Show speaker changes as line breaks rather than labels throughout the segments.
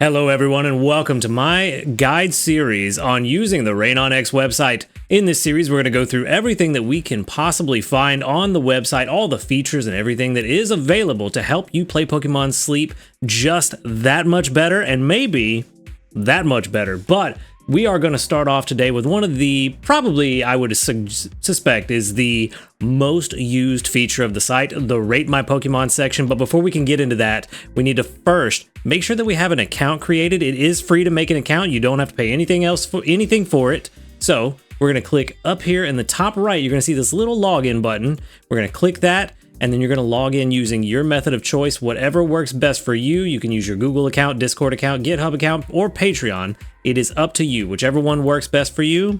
Hello everyone and welcome to my guide series on using the RaenonX website. In this series we're going to go through everything that we can possibly find on the website, all the features and everything that is available to help you play Pokemon Sleep just that much better and maybe that much better. But we are going to start off today with one of the, probably I would suspect is the most used feature of the site, the Rate My Pokemon section. But before we can get into that, we need to first make sure that we have an account created. It is free to make an account. You don't have to pay anything for it. So we're going to click up here in the top right. You're going to see this little login button. We're going to click that. And then you're going to log in using your method of choice, whatever works best for you. You can use your Google account, Discord account, GitHub account, or Patreon. It is up to you. Whichever one works best for you,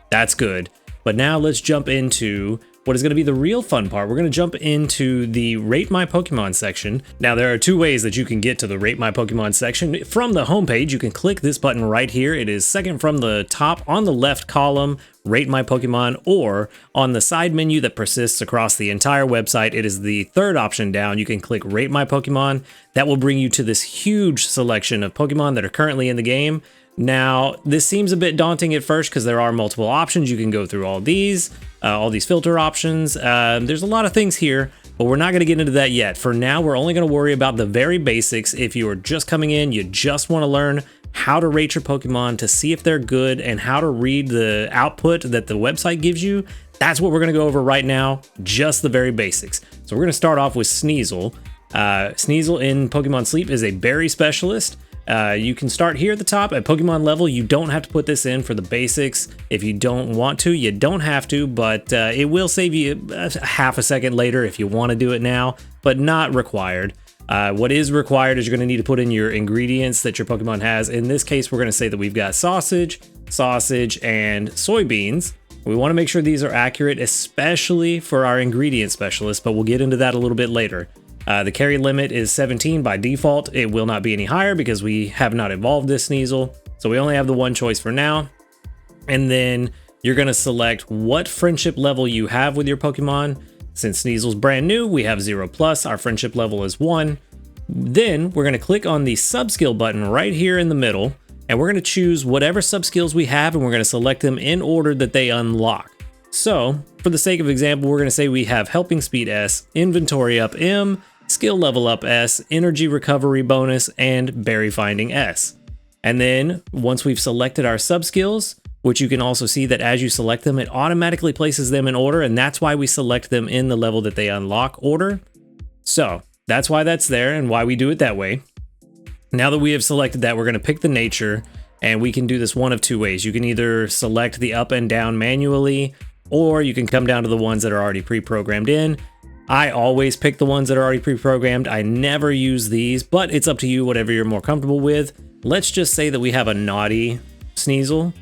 that's good. But now let's jump into what is going to be the real fun part. We're going to jump into the Rate My Pokemon section. Now, there are two ways that you can get to the Rate My Pokemon section. From the homepage, you can click this button right here. It is second from the top on the left column, Rate My Pokemon, or on the side menu that persists across the entire website, it is the third option down. You can click Rate My Pokemon. That will bring you to this huge selection of Pokemon that are currently in the game. Now, this seems a bit daunting at first because there are multiple options. You can go through all these filter options. There's a lot of things here, but we're not going to get into that yet. For now, we're only going to worry about the very basics. If you are just coming in, you just want to learn how to rate your Pokemon to see if they're good and how to read the output that the website gives you. That's what we're going to go over right now, just the very basics. So we're going to start off with Sneasel. Sneasel in Pokemon Sleep is a berry specialist. You can start here at the top at Pokemon level. You don't have to put this in for the basics. If you don't want to, you don't have to, but it will save you half a second later if you want to do it now, but not required. What is required is you're going to need to put in your ingredients that your Pokemon has. In this case, we're going to say that we've got sausage, and soybeans. We want to make sure these are accurate, especially for our ingredient specialist, but we'll get into that a little bit later. The carry limit is 17 by default. It will not be any higher because we have not evolved this Sneasel. So we only have the one choice for now. And then you're going to select what friendship level you have with your Pokemon. Since Sneasel's brand new, we have 0+. Our friendship level is 1. Then we're going to click on the subskill button right here in the middle. And we're going to choose whatever subskills we have and we're going to select them in order that they unlock. So for the sake of example, we're going to say we have Helping Speed S, Inventory Up M, Skill Level Up S, Energy Recovery Bonus, and Berry Finding S. And then once we've selected our subskills, which you can also see that as you select them, it automatically places them in order, and that's why we select them in the level that they unlock order. So that's why that's there and why we do it that way. Now that we have selected that, we're going to pick the nature, and we can do this one of two ways. You can either select the up and down manually, or you can come down to the ones that are already pre-programmed in. I always pick the ones that are already pre-programmed. I never use these, but it's up to you, whatever you're more comfortable with. Let's just say that we have a naughty Sneasel.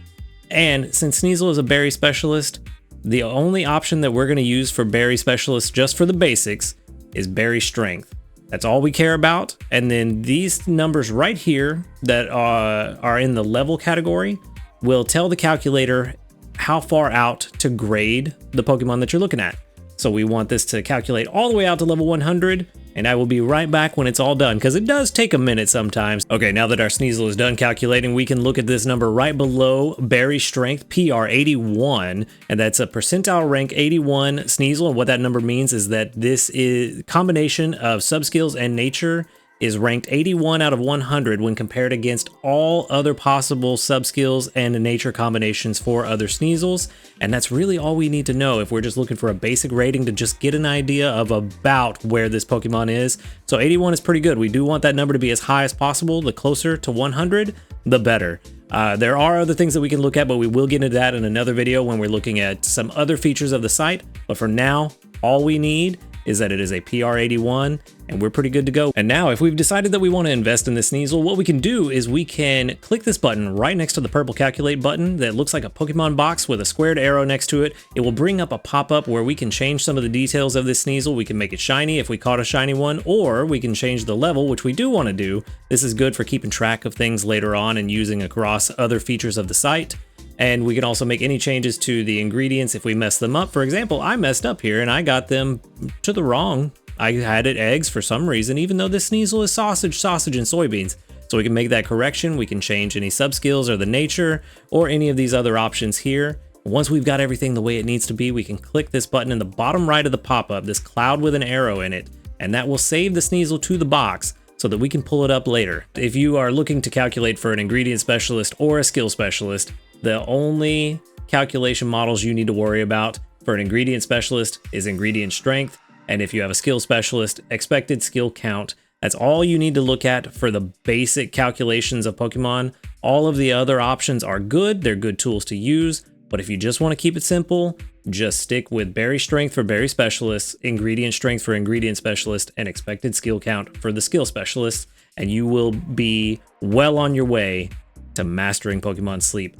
And since Sneasel is a berry specialist, the only option that we're going to use for berry specialist just for the basics is berry strength. That's all we care about. And then these numbers right here that are in the level category will tell the calculator how far out to grade the Pokemon that you're looking at. So we want this to calculate all the way out to level 100, and I will be right back when it's all done, because it does take a minute sometimes. Okay, now that our Sneasel is done calculating, we can look at this number right below Berry Strength PR 81, and that's a percentile rank 81 Sneasel, and what that number means is that this is combination of subskills and nature is ranked 81 out of 100 when compared against all other possible subskills and nature combinations for other Sneasels. And that's really all we need to know if we're just looking for a basic rating to just get an idea of about where this Pokemon is. So 81 is pretty good. We do want that number to be as high as possible. The closer to 100, the better. There are other things that we can look at, but we will get into that in another video when we're looking at some other features of the site. But for now, all we need is that it is a PR 81 and we're pretty good to go. And now if we've decided that we want to invest in this Sneasel, what we can do is we can click this button right next to the purple calculate button that looks like a Pokemon box with a squared arrow next to it. It will bring up a pop-up where we can change some of the details of this Sneasel. We can make it shiny if we caught a shiny one, or we can change the level, which we do want to do. This is good for keeping track of things later on and using across other features of the site. And we can also make any changes to the ingredients if we mess them up. For example, I messed up here and I got them to the wrong. I had it eggs for some reason, even though this Sneasel is sausage, and soybeans. So we can make that correction. We can change any sub-skills or the nature or any of these other options here. Once we've got everything the way it needs to be, we can click this button in the bottom right of the pop-up, this cloud with an arrow in it, and that will save the Sneasel to the box so that we can pull it up later. If you are looking to calculate for an ingredient specialist or a skill specialist, the only calculation models you need to worry about for an ingredient specialist is ingredient strength, and if you have a skill specialist, expected skill count. That's all you need to look at for the basic calculations of Pokemon. All of the other options are good, they're good tools to use, but if you just want to keep it simple, just stick with berry strength for berry specialists, ingredient strength for ingredient specialist, and expected skill count for the skill specialists, and you will be well on your way to mastering Pokemon Sleep.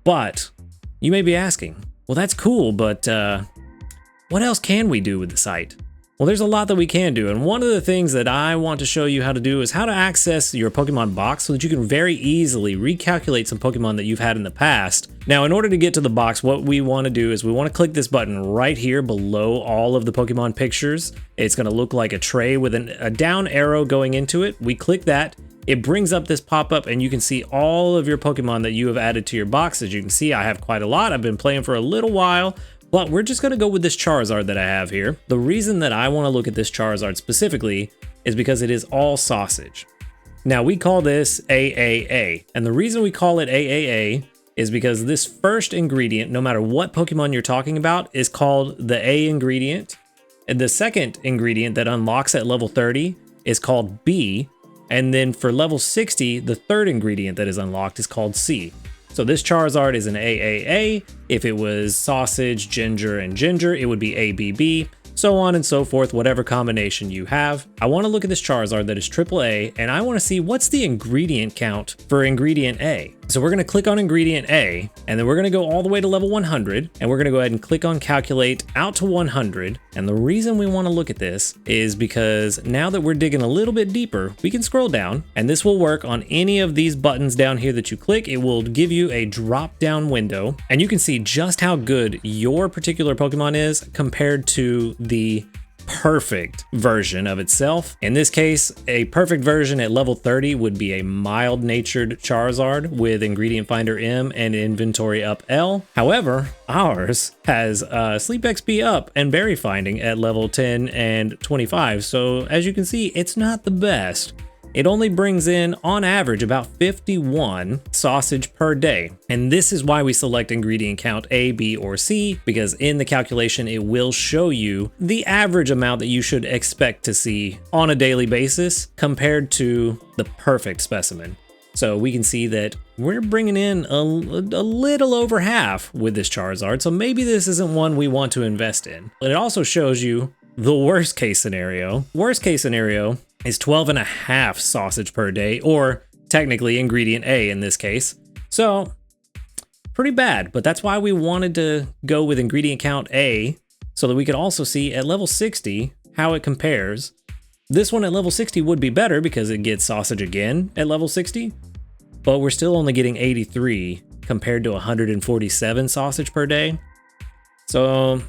But you may be asking, well, that's cool, but what else can we do with the site? Well, there's a lot that we can do, and one of the things that I want to show you how to do is how to access your Pokemon box so that you can very easily recalculate some Pokemon that you've had in the past. Now, in order to get to the box, what we want to do is we want to click this button right here below all of the Pokemon pictures. It's going to look like a tray with a down arrow going into it. We click that. It brings up this pop-up and you can see all of your Pokemon that you have added to your box. As you can see, I have quite a lot. I've been playing for a little while. But we're just going to go with this Charizard that I have here. The reason that I want to look at this Charizard specifically is because it is all sausage. Now we call this AAA, and the reason we call it AAA is because this first ingredient, no matter what Pokemon you're talking about, is called the A ingredient. And the second ingredient that unlocks at level 30 is called B. And then for level 60, the third ingredient that is unlocked is called C. So this Charizard is an AAA. If it was sausage, ginger, and ginger, it would be ABB, so on and so forth, whatever combination you have. I want to look at this Charizard that is AAA, and I want to see what's the ingredient count for ingredient A. So we're going to click on ingredient A, and then we're going to go all the way to level 100, and we're going to go ahead and click on calculate out to 100. And the reason we want to look at this is because now that we're digging a little bit deeper, we can scroll down, and this will work on any of these buttons down here that you click. It will give you a drop down window, and you can see just how good your particular Pokemon is compared to the perfect version of itself. In this case, a perfect version at level 30 would be a mild-natured Charizard with Ingredient Finder M and Inventory Up L. However, ours has Sleep XP Up and Berry Finding at level 10 and 25, so as you can see, it's not the best. It only brings in, on average, about 51 sausage per day. And this is why we select ingredient count A, B, or C, because in the calculation, it will show you the average amount that you should expect to see on a daily basis compared to the perfect specimen. So we can see that we're bringing in a little over half with this Charizard, so maybe this isn't one we want to invest in. But it also shows you the worst case scenario. Worst case scenario is 12.5 sausage per day, or technically ingredient A in this case. So pretty bad, but that's why we wanted to go with ingredient count A so that we could also see at level 60 how it compares. This one at level 60 would be better because it gets sausage again at level 60, but we're still only getting 83 compared to 147 sausage per day. So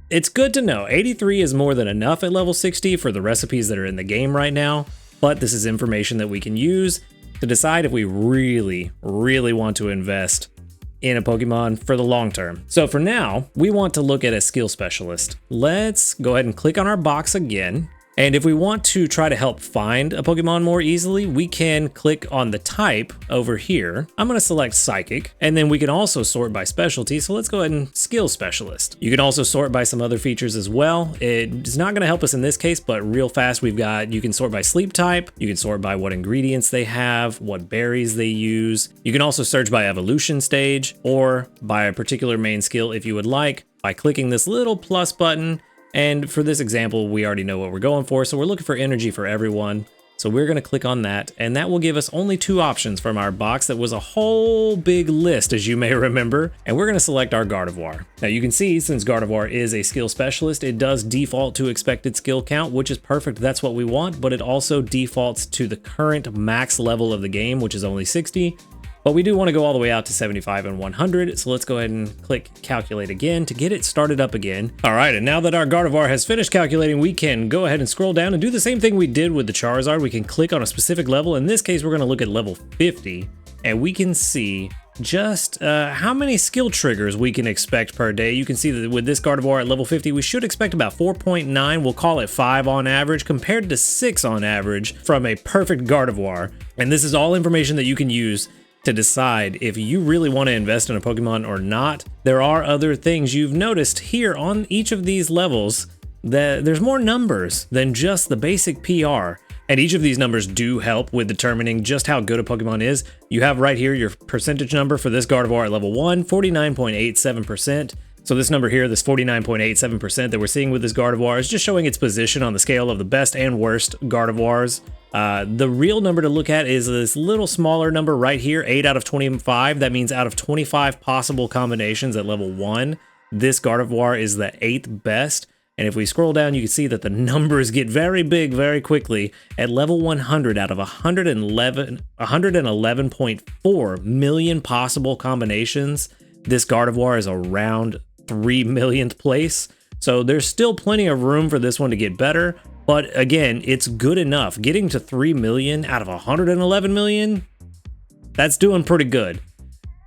it's good to know 83 is more than enough at level 60 for the recipes that are in the game right now, but this is information that we can use to decide if we really want to invest in a Pokemon for the long term. So for now, we want to look at a skill specialist. Let's go ahead and click on our box again. And if we want to try to help find a Pokemon more easily, we can click on the type over here. I'm going to select Psychic, and then we can also sort by specialty. So let's go ahead and Skill Specialist. You can also sort by some other features as well. It's not going to help us in this case, but real fast you can sort by sleep type. You can sort by what ingredients they have, what berries they use. You can also search by evolution stage or by a particular main skill if you would like by clicking this little plus button. And for this example, we already know what we're going for, so we're looking for energy for everyone. So we're going to click on that, and that will give us only 2 options from our box that was a whole big list, as you may remember. And we're going to select our Gardevoir. Now you can see, since Gardevoir is a skill specialist, it does default to expected skill count, which is perfect. That's what we want, but it also defaults to the current max level of the game, which is only 60. But we do want to go all the way out to 75 and 100, so let's go ahead and click calculate again to get it started up again. All right, and now that our Gardevoir has finished calculating, we can go ahead and scroll down and do the same thing we did with the Charizard. We can click on a specific level. In this case, we're going to look at level 50, and we can see just how many skill triggers we can expect per day. You can see that with this Gardevoir at level 50, we should expect about 4.9, we'll call it 5 on average, compared to 6 on average from a perfect Gardevoir. And this is all information that you can use to decide if you really want to invest in a Pokemon or not. There are other things you've noticed here on each of these levels that there's more numbers than just the basic PR. And each of these numbers do help with determining just how good a Pokemon is. You have right here your percentage number for this Gardevoir at level 1, 49.87%. So this number here, this 49.87% that we're seeing with this Gardevoir, is just showing its position on the scale of the best and worst Gardevoirs. The real number to look at is this little smaller number right here, 8 out of 25. That means out of 25 possible combinations at level 1, this Gardevoir is the 8th best. And if we scroll down, you can see that the numbers get very big very quickly. At level 100, out of 111.4 million possible combinations, this Gardevoir is around 3 millionth place. So there's still plenty of room for this one to get better. But again, it's good enough. Getting to 3 million out of 111 million, that's doing pretty good.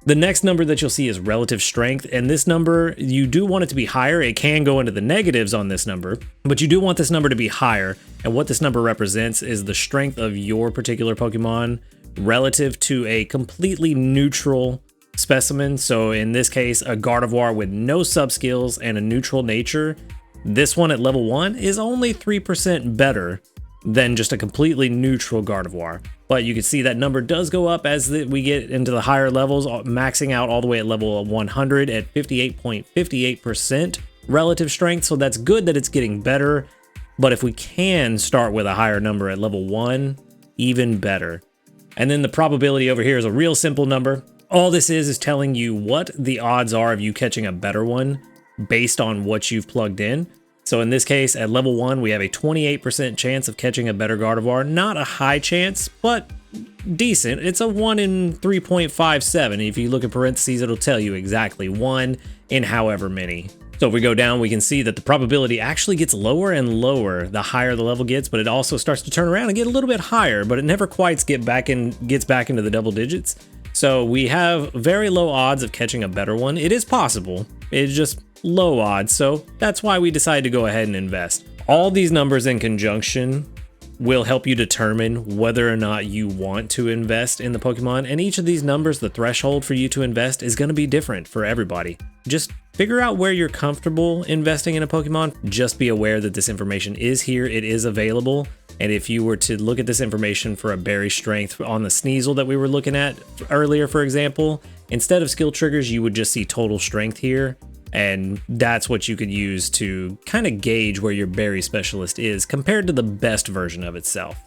The next number that you'll see is relative strength, and this number, you do want it to be higher. It can go into the negatives on this number, but you do want this number to be higher, and what this number represents is the strength of your particular Pokemon relative to a completely neutral specimen. So in this case, a Gardevoir with no sub-skills and a neutral nature, this one at level 1 is only 3% better than just a completely neutral Gardevoir. But you can see that number does go up as we get into the higher levels, maxing out all the way at level 100 at 58.58% relative strength. So that's good that it's getting better. But if we can start with a higher number at level 1, even better. And then the probability over here is a real simple number. All this is telling you what the odds are of you catching a better one based on what you've plugged in. So in this case, at level 1, we have a 28% chance of catching a better Gardevoir. Not a high chance, but decent. It's a 1 in 3.57. If you look at parentheses, it'll tell you exactly 1 in however many. So if we go down, we can see that the probability actually gets lower and lower the higher the level gets, but it also starts to turn around and get a little bit higher, but it never quite gets back into the double digits. So we have very low odds of catching a better one. It is possible. It's just low odds, so that's why we decided to go ahead and invest. All these numbers in conjunction will help you determine whether or not you want to invest in the Pokemon, and each of these numbers, the threshold for you to invest, is going to be different for everybody. Just figure out where you're comfortable investing in a Pokemon. Just be aware that this information is here, it is available, and if you were to look at this information for a berry strength on the Sneasel that we were looking at earlier, for example, instead of skill triggers, you would just see total strength here. And that's what you could use to kind of gauge where your berry specialist is compared to the best version of itself.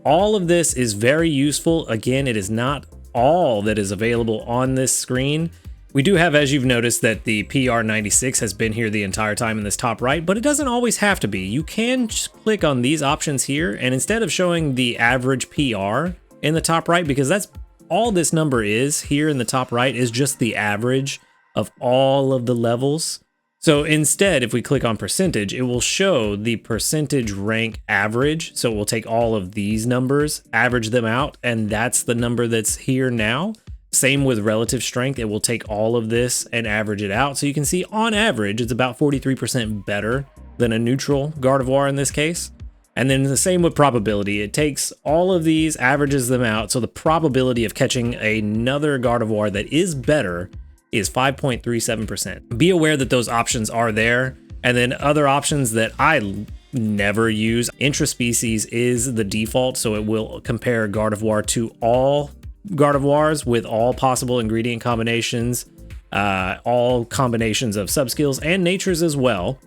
All of this is very useful. Again, it is not all that is available on this screen. We do have, as you've noticed, that the PR96 has been here the entire time in this top right, but it doesn't always have to be. You can just click on these options here, and instead of showing the average PR in the top right, because that's all this number is here in the top right, is just the average of all of the levels. So instead, if we click on percentage, it will show the percentage rank average. So it will take all of these numbers, average them out, and that's the number that's here now. Same with relative strength. It will take all of this and average it out. So you can see on average, it's about 43% better than a neutral Gardevoir in this case. And then the same with probability. It takes all of these, averages them out. So the probability of catching another Gardevoir that is better is 5.37%. Be aware that those options are there. And then other options that I never use, intraspecies is the default, so it will compare Gardevoir to all Gardevoirs with all possible ingredient combinations, all combinations of subskills and natures as well.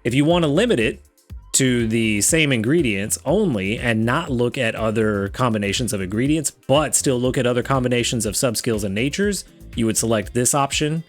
If you want to limit it to the same ingredients only and not look at other combinations of ingredients, but still look at other combinations of subskills and natures, you would select this option.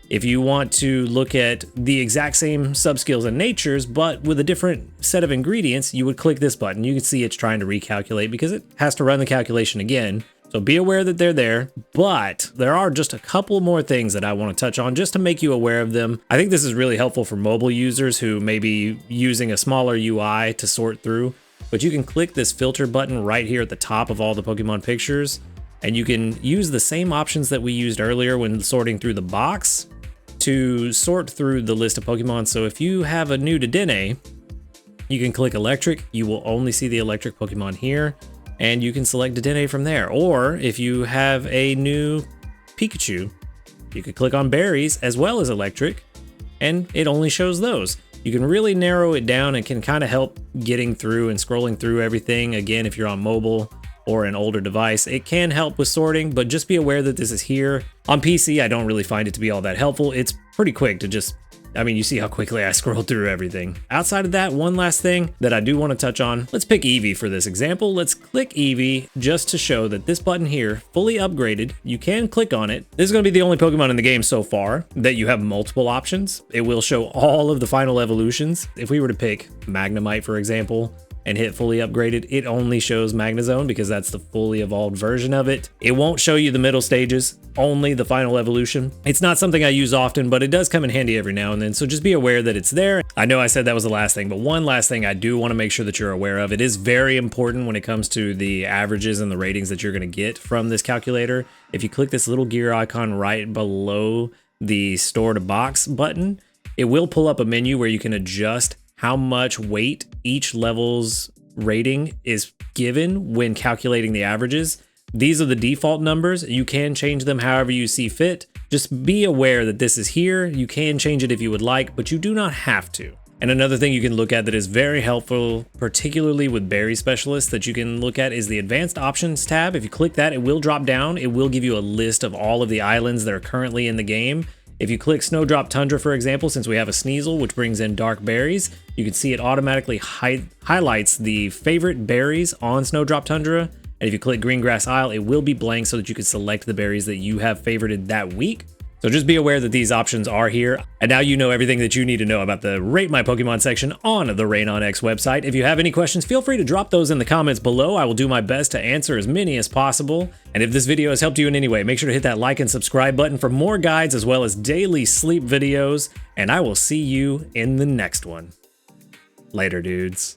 If you want to look at the exact same subskills and natures, but with a different set of ingredients, you would click this button. You can see it's trying to recalculate because it has to run the calculation again. So be aware that they're there, but there are just a couple more things that I want to touch on just to make you aware of them. I think this is really helpful for mobile users who may be using a smaller UI to sort through, but you can click this filter button right here at the top of all the Pokemon pictures, and you can use the same options that we used earlier when sorting through the box to sort through the list of Pokemon. So if you have a new Dedenne, you can click electric. You will only see the electric Pokemon here, and you can select Dedenne from there. Or if you have a new Pikachu, you could click on berries as well as electric, and it only shows those. You can really narrow it down and can kind of help getting through and scrolling through everything. Again, if you're on mobile or an older device, it can help with sorting, but just be aware that this is here. On PC, I don't really find it to be all that helpful. It's pretty quick to just, I mean, you see how quickly I scrolled through everything. Outside of that, one last thing that I do want to touch on. Let's pick Eevee for this example. Let's click Eevee just to show that this button here, fully upgraded, you can click on it. This is going to be the only Pokemon in the game so far that you have multiple options. It will show all of the final evolutions. If we were to pick Magnemite, for example, and hit fully upgraded, it only shows Magnezone because that's the fully evolved version of it. It won't show you the middle stages, only the final evolution. It's not something I use often, but it does come in handy every now and then, so just be aware that it's there. I know I said that was the last thing, but one last thing I do want to make sure that you're aware of. It is very important when it comes to the averages and the ratings that you're going to get from this calculator. If you click this little gear icon right below the store to box button, it will pull up a menu where you can adjust how much weight each level's rating is given when calculating the averages. These are the default numbers. You can change them however you see fit. Just be aware that this is here. You can change it if you would like, but you do not have to. And another thing you can look at that is very helpful, particularly with berry specialists, that you can look at is the advanced options tab. If you click that, it will drop down. It will give you a list of all of the islands that are currently in the game. If you click Snowdrop Tundra, for example, since we have a Sneasel, which brings in dark berries, you can see it automatically highlights the favorite berries on Snowdrop Tundra. And if you click Green Grass Isle, it will be blank so that you can select the berries that you have favorited that week. So just be aware that these options are here. And now you know everything that you need to know about the Rate My Pokemon section on the RaenonX website. If you have any questions, feel free to drop those in the comments below. I will do my best to answer as many as possible. And if this video has helped you in any way, make sure to hit that like and subscribe button for more guides as well as daily sleep videos. And I will see you in the next one. Later, dudes.